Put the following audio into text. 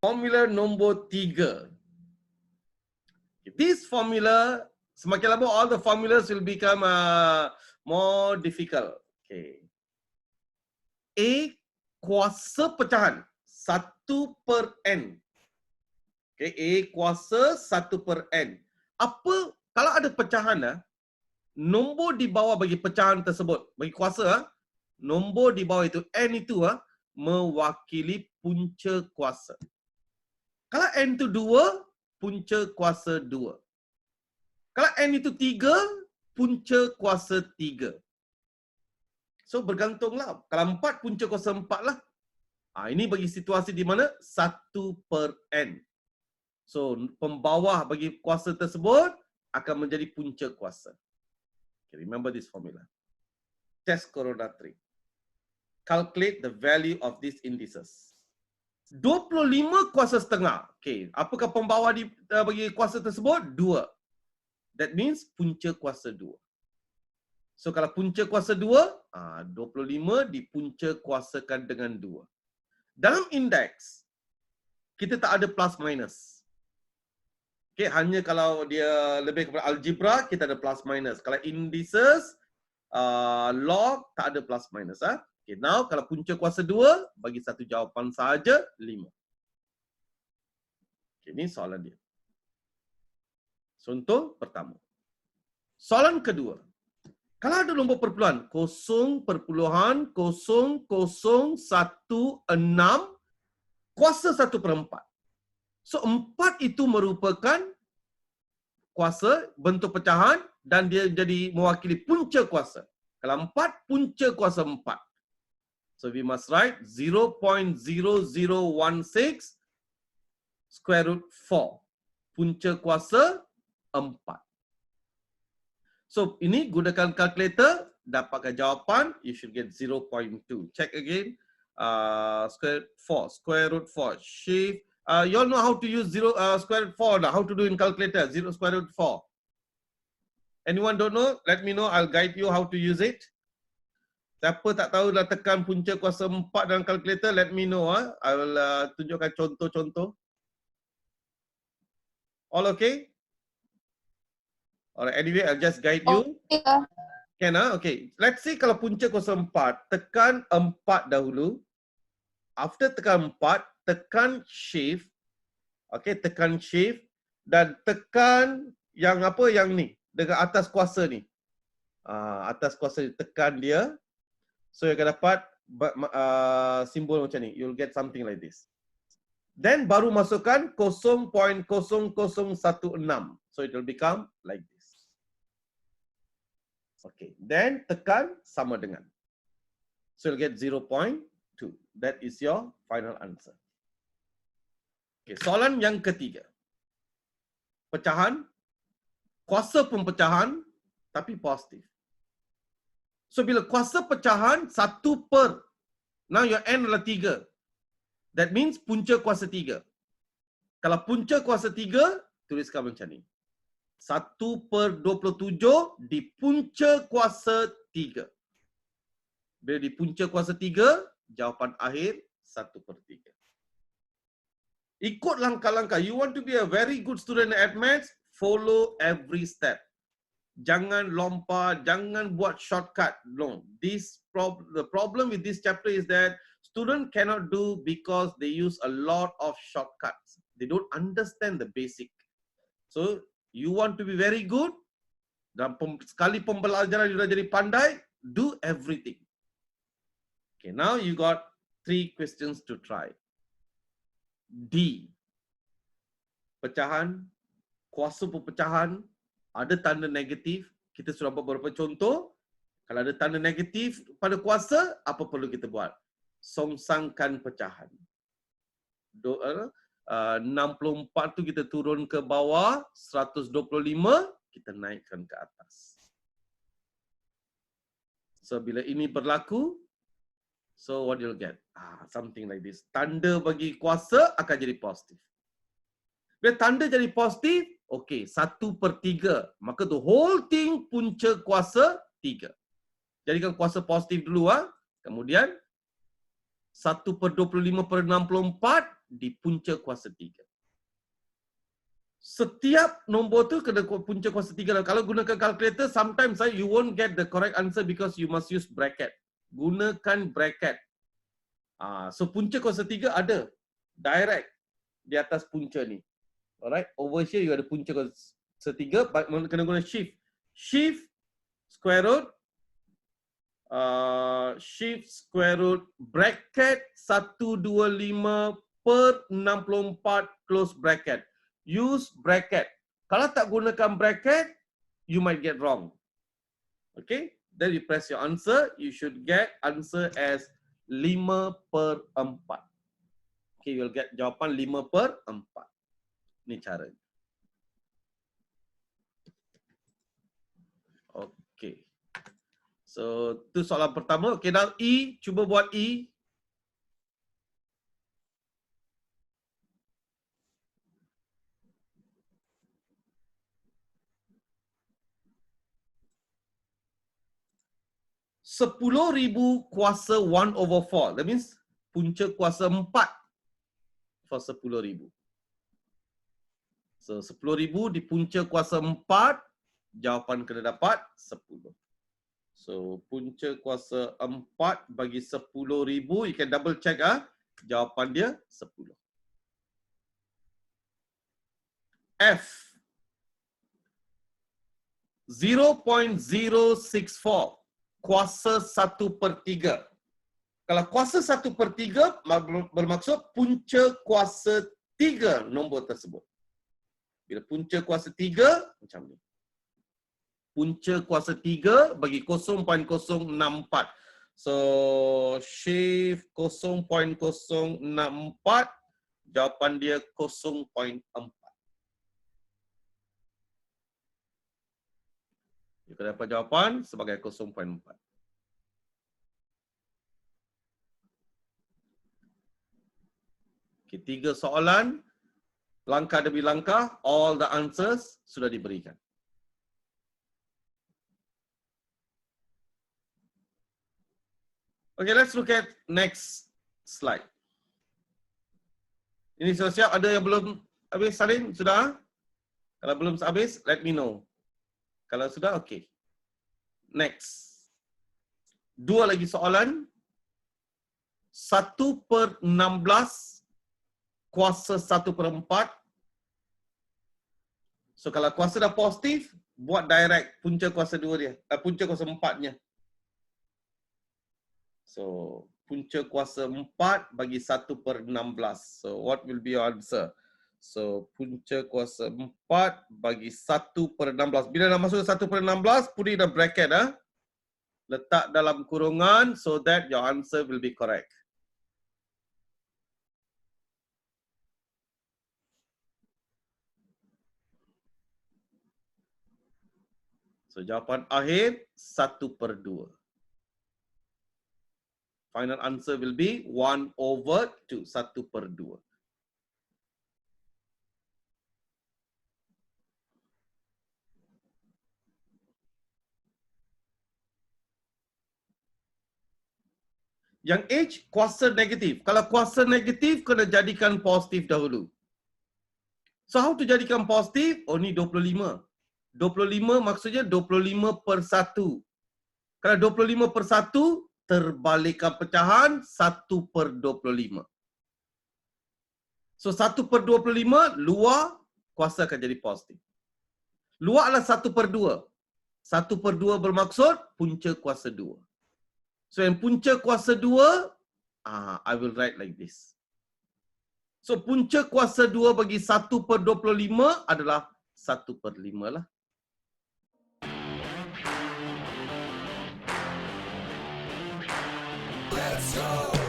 Formula nombor 3. This formula, semakin lama all the formulas will become more difficult. Okay. A kuasa pecahan 1/n. Okay, A kuasa 1/n. Apa kalau ada pecahan nombor di bawah bagi pecahan tersebut, bagi kuasa nombor di bawah itu n itu mewakili punca kuasa. Kalau n itu 2, punca kuasa 2. Kalau n itu 3, punca kuasa 3. So bergantunglah. Kalau 4, punca kuasa 4 lah. Ini bagi situasi di mana 1/n. So pembawah bagi kuasa tersebut akan menjadi punca kuasa. Okay, remember this formula. Test Corona 3. Calculate the value of these indices. 25 kuasa setengah. Okay, apakah pembawah bagi kuasa tersebut? 2. That means punca kuasa 2. So kalau punca kuasa 2, 25 dipunca kuasakan dengan 2. Dalam indeks, kita tak ada plus minus. Okay, hanya kalau dia lebih kepada algebra, kita ada plus minus. Kalau indices, log, tak ada plus minus. Okay, now kalau punca kuasa 2, bagi satu jawapan sahaja, 5. Okay, ini soalan dia. Contoh pertama. Soalan kedua. Kalau ada nombor perpuluhan 0.0016 kuasa 1/4. So 4 itu merupakan kuasa bentuk pecahan dan dia jadi mewakili punca kuasa. Kalau 4, punca kuasa 4. So we must write 0.0016 square root 4. Punca kuasa 4. So ini gunakan calculator, dapatkan jawapan, you should get 0.2. Check again. Square root 4. Shift. You all know how to use square root 4 now. How to do in calculator? Square root 4. Anyone don't know? Let me know. I'll guide you how to use it. Siapa tak tahu dah tekan punca kuasa 4 dalam calculator, let me know. I will tunjukkan contoh-contoh. All okay? Alright, anyway, I'll just guide you. Can okay. Let's see kalau punca kuasa 4, tekan 4 dahulu. After tekan 4, tekan shift. Okay, tekan shift. Dan tekan yang apa yang ni. Dekat atas kuasa ni. Atas kuasa ni, tekan dia. So, you akan dapat simbol macam ni. You'll get something like this. Then, baru masukkan 0.0016. So, it will become like this. Okay. Then, tekan sama dengan. So, you'll get 0.2. That is your final answer. Okay. Soalan yang ketiga. Pecahan. Kuasa pempecahan, tapi positif. So, bila kuasa pecahan 1/, now your n adalah 3. That means punca kuasa 3. Kalau punca kuasa 3, tuliskan macam ni. 1/27 di punca kuasa 3. Bila di punca kuasa 3, jawapan akhir 1/3. Ikut langkah-langkah. You want to be a very good student at maths, follow every step. Jangan lompat, jangan buat shortcut. No, the problem with this chapter is that student cannot do because they use a lot of shortcuts. They don't understand the basic. So, you want to be very good, dan sekali pembelajaran you dah jadi pandai, do everything. Okay, now you got 3 questions to try. D. Pecahan, kuasa perpecahan, ada tanda negatif. Kita sudah buat beberapa contoh. Kalau ada tanda negatif pada kuasa, apa perlu kita buat? Songsangkan pecahan. 64 tu kita turun ke bawah, 125 kita naikkan ke atas. So bila ini berlaku, so what you'll get? Something like this. Tanda bagi kuasa akan jadi positif. Bila tanda jadi positif, okay, 1/3. Maka the whole thing punca kuasa 3. Jadikan kuasa positif dulu. Kemudian 1/25/64 di punca kuasa 3. Setiap nombor tu kena punca kuasa 3. Kalau gunakan kalkulator, sometimes you won't get the correct answer because you must use bracket. Gunakan bracket. So punca kuasa 3 ada direct di atas punca ni. Alright, over here you ada punca kuasa 3, kena guna shift. Shift square root bracket 125/64 close bracket. Use bracket. Kalau tak gunakan bracket, you might get wrong. Okay, then you press your answer. You should get answer as 5/4. Okay, you'll get jawapan 5/4. Ni cara. Okay. So, tu soalan pertama. Okay, now E. Cuba buat E. $10,000 kuasa 1/4. That means punca kuasa 4 for $10,000. So 10,000 di punca kuasa 4, jawapan kena dapat 10. So punca kuasa 4 bagi 10,000, you can double check jawapan dia 10. F 0.064 kuasa 1/3. Kalau kuasa 1/3 bermaksud punca kuasa 3 nombor tersebut. Bila punca kuasa 3 macam ni. Punca kuasa 3 bagi 0.064. So shift 0.064, jawapan dia 0.4. Kita dapat jawapan sebagai 0.4. Okay, 3 soalan. Langkah demi langkah, all the answers sudah diberikan. Okay, let's look at next slide. Ini sudah siap? Ada yang belum habis salin? Sudah? Kalau belum habis, let me know. Kalau sudah, okay. Next. 2 lagi soalan. 1/16 kuasa 1/4. So kalau kuasa dah positif, buat direct punca kuasa 2 dia. Punca kuasa 4-nya. So punca kuasa 4 bagi 1/16. So what will be your answer? So punca kuasa 4 bagi 1/16. Bila dah masuk 1/16, put in a bracket. Letak dalam kurungan so that your answer will be correct. So jawapan akhir 1/2. Final answer will be 1/2. 1/2. Yang H kuasa negatif. Kalau kuasa negatif kena jadikan positif dahulu. So how to jadikan positif? Oh ni 25. 25 maksudnya 25/1. Kalau 25/1, terbalikkan pecahan 1/25. So 1/25, luar kuasa akan jadi positif. Luar adalah 1/2. 1/2 bermaksud punca kuasa 2. So yang punca kuasa 2, I will write like this. So punca kuasa 2 bagi 1/25 adalah 1/5 lah. Let's go!